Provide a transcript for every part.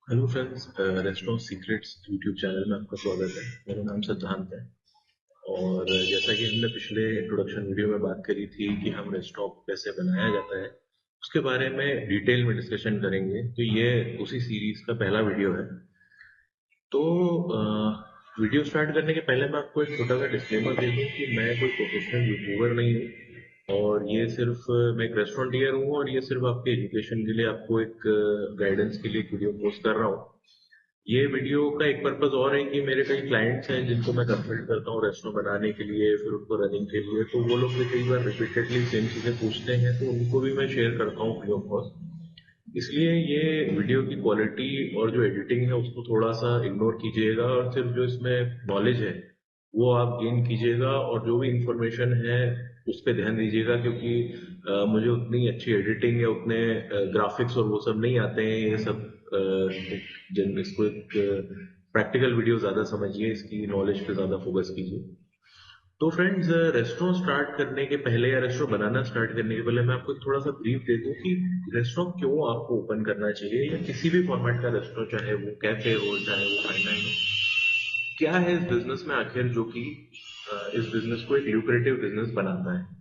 Hello friends, restaurant secrets YouTube channel में आपका स्वागत है। मेरा नाम सिद्धांत है। और जैसा कि हमने पिछले इंट्रोडक्शन वीडियो में बात करी थी कि हम रेस्टोरेंट कैसे बनाया जाता है, उसके बारे में डिटेल में डिस्कशन करेंगे। तो ये उसी सीरीज का पहला वीडियो है। तो वीडियो स्टार्ट करने के पहले मैं आपको एक छोटा सा डिस्क्लेमर दे दूं कि मैं कोई प्रोफेशनल यूट्यूबर नहीं हूँ, और ये सिर्फ मैं एक रेस्टोरेंटियर हूँ, और ये सिर्फ आपके एजुकेशन के लिए, आपको एक गाइडेंस के लिए एक वीडियो पोस्ट कर रहा हूँ। ये वीडियो का एक पर्पज और है कि मेरे कई क्लाइंट्स हैं जिनको मैं कंसल्ट करता हूँ रेस्टोरेंट बनाने के लिए, फिर उनको रनिंग के लिए। तो वो लोग भी कई बार रिपीटेडली सेम चीजें पूछते हैं, तो उनको भी मैं शेयर करता हूँ फ्री ऑफ कॉस्ट। इसलिए ये वीडियो की क्वालिटी और जो एडिटिंग है उसको थोड़ा सा इग्नोर कीजिएगा, और सिर्फ जो इसमें नॉलेज है वो आप गेन कीजिएगा, और जो भी इंफॉर्मेशन है उस पर ध्यान दीजिएगा। क्योंकि मुझे उतनी अच्छी एडिटिंग या उतने ग्राफिक्स और वो सब नहीं आते हैं। ये सब जिन इसको एक प्रैक्टिकल वीडियो ज्यादा समझिए, इसकी नॉलेज पे ज्यादा फोकस कीजिए। तो फ्रेंड्स, रेस्टोरेंट स्टार्ट करने के पहले या रेस्टोरेंट बनाना स्टार्ट करने के पहले मैं आपको थोड़ा सा ब्रीफ दे दूं कि रेस्टोरेंट क्यों आपको ओपन करना चाहिए, या किसी भी फॉर्मेट का रेस्टोरेंट, चाहे वो कैफे हो चाहे वो फाइन डाइनिंग हो। क्या है इस बिजनेस में आखिर जो कि इस बिजनेस को एक ल्यूक्रेटिव बिजनेस बनाता है।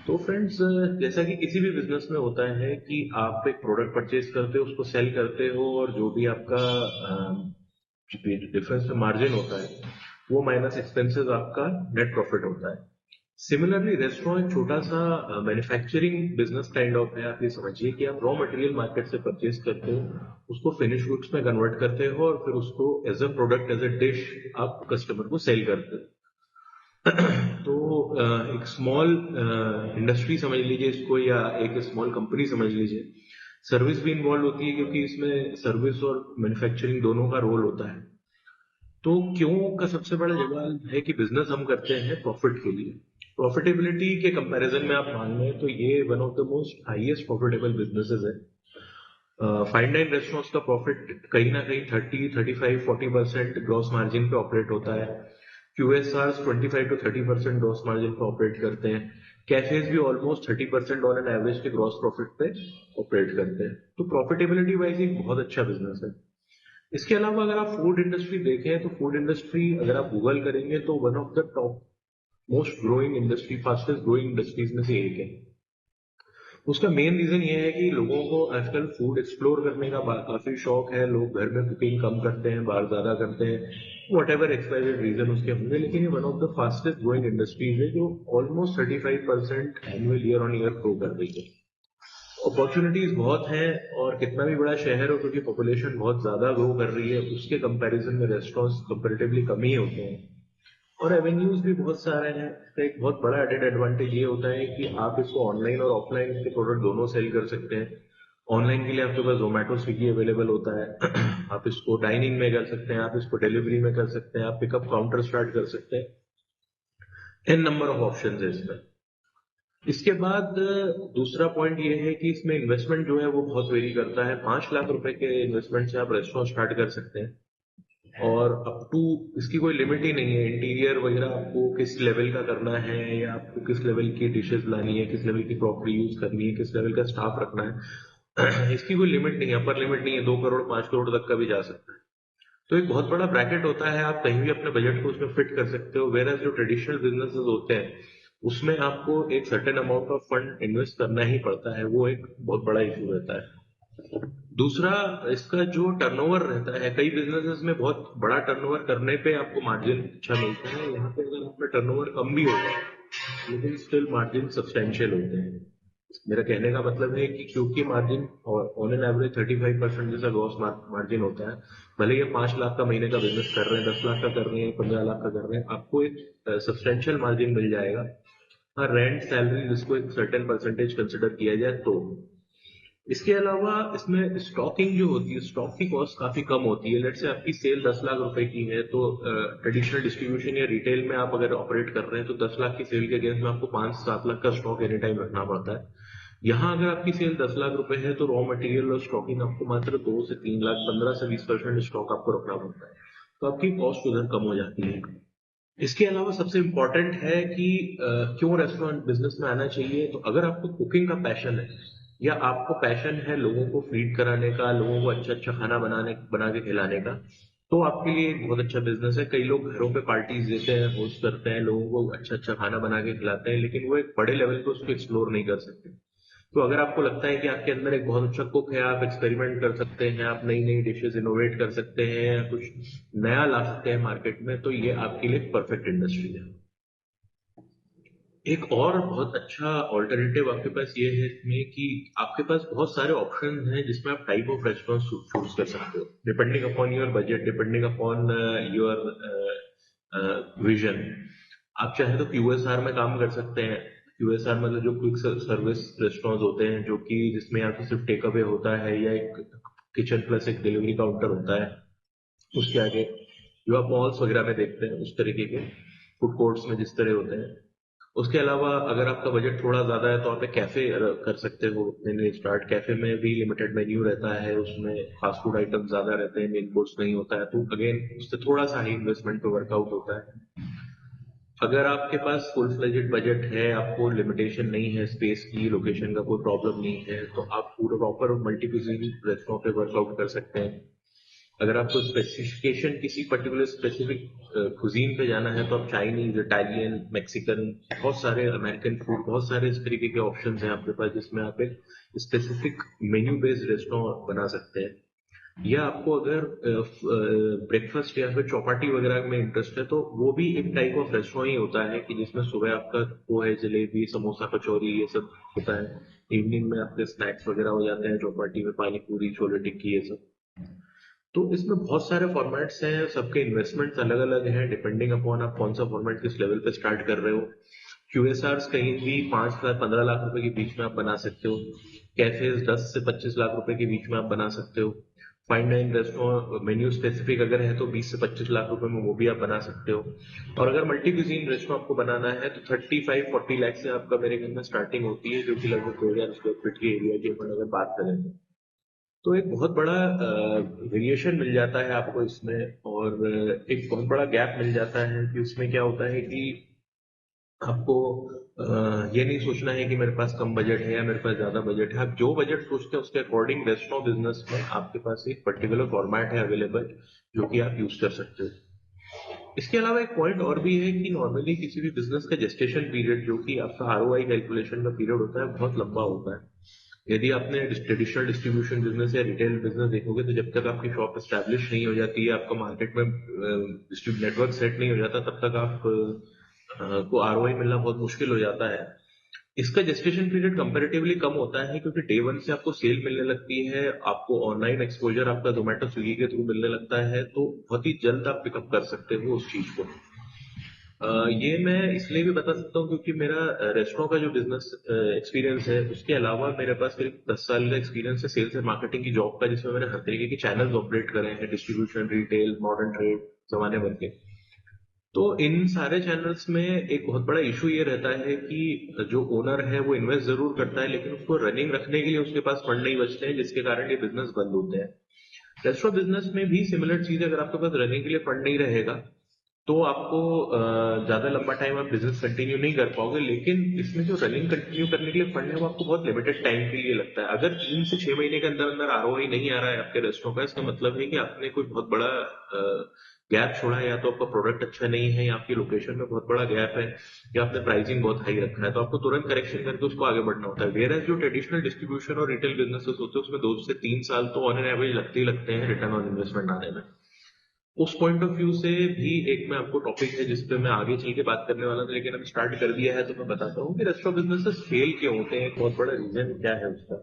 तो फ्रेंड्स, जैसा कि किसी भी बिजनेस में होता है कि आप एक प्रोडक्ट परचेज करते हो, उसको सेल करते हो, और जो भी आपका डिफरेंस में मार्जिन होता है वो माइनस एक्सपेंसेस आपका नेट प्रॉफिट होता है। सिमिलरली रेस्टोरेंट एक छोटा सा मैन्युफैक्चरिंग बिजनेस काइंड ऑफ है। आप ये समझिए कि आप रॉ मटेरियल मार्केट से परचेज करते हो, उसको फिनिश गुड्स में कन्वर्ट करते हो, और फिर उसको as a product, as a dish आप कस्टमर को सेल करते हो। तो एक स्मॉल इंडस्ट्री समझ लीजिए इसको, या एक स्मॉल कंपनी समझ लीजिए। सर्विस भी इन्वॉल्व होती है, क्योंकि इसमें सर्विस और मैन्युफैक्चरिंग दोनों का रोल होता है। तो क्यों का सबसे बड़ा जवाब है कि बिजनेस हम करते हैं प्रॉफिट के लिए। प्रॉफिटेबिलिटी के कंपैरिजन में आप मान लें तो ये one of the most highest profitable businesses है। फाइन डाइन रेस्टोरेंट्स का प्रॉफिट कहीं ना कहीं 30, 35, 40% ग्रॉस मार्जिन पे ऑपरेट होता है। क्यूएसआर 25 to 30% ग्रॉस मार्जिन पे ऑपरेट करते हैं। कैफेज भी ऑलमोस्ट 30% ऑन एन एवरेज के ग्रॉस प्रॉफिट पे ऑपरेट करते हैं। तो प्रॉफिटेबिलिटी वाइज एक बहुत अच्छा बिजनेस है। इसके अलावा अगर आप फूड इंडस्ट्री देखें तो फूड इंडस्ट्री अगर आप गूगल करेंगे तो one of the top most growing industry, fastest growing industries में से एक है। उसका मेन रीजन ये है कि लोगों को आजकल फूड एक्सप्लोर करने का काफी शौक है। लोग घर में कुकिंग कम करते हैं, बाहर ज्यादा करते हैं, वट एवर एक्सपायर्ड रीजन उसके होंगे, लेकिन ये one of the fastest growing industries है जो almost 35% annual year on year grow कर रही है। अपॉर्चुनिटीज बहुत हैं, और कितना भी बड़ा शहर हो, क्योंकि पॉपुलेशन बहुत ज्यादा ग्रो कर रही है, उसके कंपैरिजन में रेस्टोरेंट्स कंपैरेटिवली कम ही होते हैं। और एवेन्यूज भी बहुत सारे हैं। इसका एक बहुत बड़ा एडेड एडवांटेज ये होता है कि आप इसको ऑनलाइन और ऑफलाइन इसके प्रोडक्ट दोनों सेल कर सकते हैं। ऑनलाइन के लिए आपके पास जोमेटो स्विगी अवेलेबल होता है। आप इसको डाइनिंग में कर सकते हैं, आप इसको डिलीवरी में कर सकते हैं, आप पिकअप काउंटर स्टार्ट कर सकते हैं। एन नंबर ऑफ ऑप्शन है इसमें। इसके बाद दूसरा पॉइंट ये है कि इसमें इन्वेस्टमेंट जो है वो बहुत वेरी करता है। 5 लाख रुपए के इन्वेस्टमेंट से आप रेस्टोरेंट स्टार्ट कर सकते हैं, और अप टू इसकी कोई लिमिट ही नहीं है। इंटीरियर वगैरह आपको किस लेवल का करना है, या आपको किस लेवल की डिशेस लानी है, किस लेवल की क्रॉकरी यूज करनी है, किस लेवल का स्टाफ रखना है, इसकी कोई लिमिट नहीं है, अपर लिमिट नहीं है। 2 करोड़ 5 करोड़ तक का भी जा सकता है। तो एक बहुत बड़ा ब्रैकेट होता है, आप कहीं भी अपने बजट को उसमें फिट कर सकते हो। वेर जो ट्रेडिशनल बिजनेसेस होते हैं उसमें आपको एक certain amount of fund invest करना ही पड़ता है, वो एक बहुत बड़ा इशू रहता है। दूसरा, इसका जो टर्नओवर रहता है, कई बिजनेसेस में बहुत बड़ा टर्नओवर करने पे आपको मार्जिन अच्छा मिलता है। यहाँ पे अगर आपका टर्नओवर कम भी होगा लेकिन स्टिल मार्जिन सब्सटेंशियल होते हैं। मेरा कहने का मतलब है कि क्योंकि मार्जिन ऑन एन एवरेज 35% जैसा ग्रॉस मार्जिन होता है, भले ये 5 लाख का महीने का बिजनेस कर रहे हैं, 10 लाख का कर रहे हैं, 15 लाख का कर रहे हैं, आपको एक सब्सटेंशियल मार्जिन मिल जाएगा। हाँ, रेंट सैलरी जिसको एक सर्टेन परसेंटेज कंसिडर किया जाए तो। इसके अलावा इसमें स्टॉकिंग जो होती है, स्टॉक की कॉस्ट काफी कम होती है। लेट से आपकी सेल 10 लाख रुपए की है, तो ट्रेडिशनल डिस्ट्रीब्यूशन या रिटेल में आप अगर ऑपरेट कर रहे हैं तो 10 लाख की सेल के अगेंस्ट में आपको 5 से 7 लाख का स्टॉक एनी टाइम रखना पड़ता है। यहाँ अगर आपकी सेल 10 लाख रुपए है तो रॉ मटेरियल और स्टॉकिंग आपको मात्र 2 से 3 लाख, 15 से 20% स्टॉक आपको रखना पड़ता है। तो आपकी कॉस्ट उधर कम हो जाती है। इसके अलावा सबसे इंपॉर्टेंट है कि क्यों रेस्टोरेंट बिजनेस में आना चाहिए। तो अगर आपको कुकिंग का पैशन है, या आपको पैशन है लोगों को फीड कराने का, लोगों को अच्छा अच्छा खाना बना के खिलाने का, तो आपके लिए एक बहुत अच्छा बिजनेस है। कई लोग घरों पे पार्टीज देते हैं, होस्ट करते हैं, लोगों को अच्छा अच्छा खाना बना के खिलाते हैं, लेकिन वो एक बड़े लेवल पे उसको एक्सप्लोर नहीं कर सकते। तो अगर आपको लगता है कि आपके अंदर एक बहुत अच्छा कुक है, आप एक्सपेरिमेंट कर सकते हैं, आप नई नई डिशेस इनोवेट कर सकते हैं, या कुछ नया ला सकते हैं मार्केट में, तो ये आपके लिए परफेक्ट इंडस्ट्री है। एक और बहुत अच्छा ऑल्टरनेटिव आपके पास ये है इसमें कि आपके पास बहुत सारे ऑप्शन हैं जिसमें आप टाइप ऑफ रेस्टोरेंट चूज कर सकते हो, depending upon your budget, depending upon your vision. आप चाहे तो क्यूएसआर में काम कर सकते हैं। क्यूएसआर मतलब जो क्विक सर्विस रेस्टोरेंट होते हैं, जो कि जिसमें या तो सिर्फ टेक अवे होता है या एक किचन प्लस एक डिलीवरी काउंटर होता है। उसके आगे जो आप मॉल्स वगैरह में देखते हैं उस तरीके के फूड कोर्ट्स में जिस तरह होते हैं। उसके अलावा अगर आपका बजट थोड़ा ज्यादा है तो आप एक कैफे कर सकते हो अपने लिए स्टार्ट। कैफे में भी लिमिटेड मेन्यू रहता है, उसमें फास्ट फूड आइटम ज्यादा रहते हैं, मेन कोर्स नहीं होता है, तो अगेन उससे थोड़ा सा हाई इन्वेस्टमेंट पे वर्कआउट होता है। अगर आपके पास फुल फ्लेजेड बजट है, आपको लिमिटेशन नहीं है स्पेस की, लोकेशन का कोई प्रॉब्लम नहीं है, तो आप पूरा प्रॉपर मल्टी क्यूजिन रेस्टोरेंट पे वर्कआउट कर सकते हैं। अगर आपको स्पेसिफिकेशन किसी पर्टिकुलर स्पेसिफिक कुजीन पे जाना है, तो आप चाइनीज, इटालियन, मैक्सिकन, बहुत सारे अमेरिकन फूड, बहुत सारे इस तरीके के ऑप्शंस हैं आपके पास जिसमें आप एक स्पेसिफिक मेन्यू बेस्ड रेस्टोरेंट बना सकते हैं। या आपको अगर ब्रेकफास्ट या फिर चौपाटी वगैरह में इंटरेस्ट है, तो वो भी एक टाइप ऑफ रेस्टोरेंट ही होता है कि जिसमें सुबह आपका पोहे, जलेबी, समोसा, कचौरी ये सब होता है। इवनिंग में आपके स्नैक्स वगैरह हो जाते हैं, चौपाटी में पानी पूरी, छोले टिक्की, ये सब। तो इसमें बहुत सारे फॉर्मेट्स हैं, सबके इन्वेस्टमेंट्स अलग अलग हैं, डिपेंडिंग अपॉन आप कौन सा फॉर्मेट किस लेवल पे स्टार्ट कर रहे हो। क्यूएसआर कहीं भी 5 से 15 लाख रुपए के बीच में आप बना सकते हो। कैफेज 10 से 25 लाख रुपए के बीच में आप बना सकते हो। Fine dine restaurant menu specific अगर है तो 20 से 25 लाख रुपए में वो भी आप बना सकते हो। और अगर मल्टी क्यूजीन रेस्टोरेंट आपको बनाना है तो 35-40 लाख से आपका मेरे घर में स्टार्टिंग होती है, जो कि लगभग 2,000 स्क्वायर फीट के एरिया की अपन अगर बात करें तो एक बहुत बड़ा वेरिएशन मिल जाता है आपको इसमें। और एक बहुत बड़ा गैप मिल जाता है कि उसमें क्या होता है कि आपको ये नहीं सोचना है कि मेरे पास कम बजट है या मेरे पास ज्यादा बजट है। आप जो बजट सोचते हैं उसके अकॉर्डिंग रेस्टोरेंट बिजनेस में आपके पास एक पर्टिकुलर फॉर्मेट है अवेलेबल, जो कि आप यूज कर सकते हो। इसके अलावा एक पॉइंट और भी है कि नॉर्मली किसी भी बिजनेस का जेस्टेशन पीरियड, जो कि आपका आरओआई कैलकुलेशन का पीरियड होता है, बहुत लंबा होता है। यदि आपने ट्रेडिशनल डिस्ट्रीब्यूशन बिजनेस या रिटेल बिजनेस देखोगे, तो जब तक आपकी शॉप एस्टैब्लिश नहीं हो जाती है, आपका मार्केट में नेटवर्क सेट नहीं हो जाता, तब तक आप को आरओआई मिलना बहुत मुश्किल हो जाता है। इसका जेस्टेशन पीरियड कंपैरेटिवली कम होता है, क्योंकि डे वन से आपको सेल मिलने लगती है, आपको ऑनलाइन एक्सपोजर आपका जोमेटो स्विगी के थ्रू मिलने लगता है, तो बहुत ही जल्द आप पिकअप कर सकते हो उस चीज को। ये मैं इसलिए भी बता सकता हूँ क्योंकि मेरा रेस्टोरेंट का जो बिजनेस एक्सपीरियंस है, उसके अलावा मेरे पास करीब 10 साल का एक्सपीरियंस है सेल्स एंड मार्केटिंग की जॉब का, जिसमें मैंने हर तरीके के चैनल्स ऑपरेट करे हैं, डिस्ट्रीब्यूशन, रिटेल, मॉडर्न ट्रेड, जमाने भर के। तो इन सारे चैनल्स में एक बहुत बड़ा इशू ये रहता है कि जो ओनर है वो इन्वेस्ट जरूर करता है, लेकिन उसको रनिंग रखने के लिए उसके पास फंड नहीं बचते हैं, जिसके कारण ये बिजनेस बंद होते हैं। रेस्टोरेंट बिजनेस में भी सिमिलर चीज है, अगर आपके पास रनिंग के लिए फंड नहीं रहेगा तो आपको ज्यादा लंबा टाइम आप बिजनेस कंटिन्यू नहीं कर पाओगे। लेकिन इसमें जो रनिंग कंटिन्यू करने के लिए फंड है वो आपको बहुत लिमिटेड टाइम के लिए लगता है। अगर 3 से 6 महीने के अंदर अंदर आरओआई नहीं आ रहा है आपके रेस्टोरेंट का, इसका मतलब है कि आपने कोई बहुत बड़ा गैप छोड़ा है, या तो आपका प्रोडक्ट अच्छा नहीं है, या आपकी लोकेशन में बहुत बड़ा गैप है, या आपने प्राइसिंग बहुत हाई रखा है, तो आपको तुरंत करेक्शन करके उसको आगे बढ़ना होता है। वेयर जो ट्रेडिशनल डिस्ट्रीब्यूशन और रिटेल बिजनेसेस होते हैं उसमें 2 से 3 साल तो ऑन एन एवरेज लगते ही लगते हैं रिटर्न ऑन इन्वेस्टमेंट आने में। उस पॉइंट ऑफ व्यू से भी एक मैं आपको टॉपिक है जिस पे मैं आगे चल के बात करने वाला था, लेकिन अभी स्टार्ट कर दिया है तो मैं बताता हूँ कि रेस्टोरेंट बिजनेसेस फेल क्यों होते हैं, एक बहुत बड़ा रीजन क्या है उसका।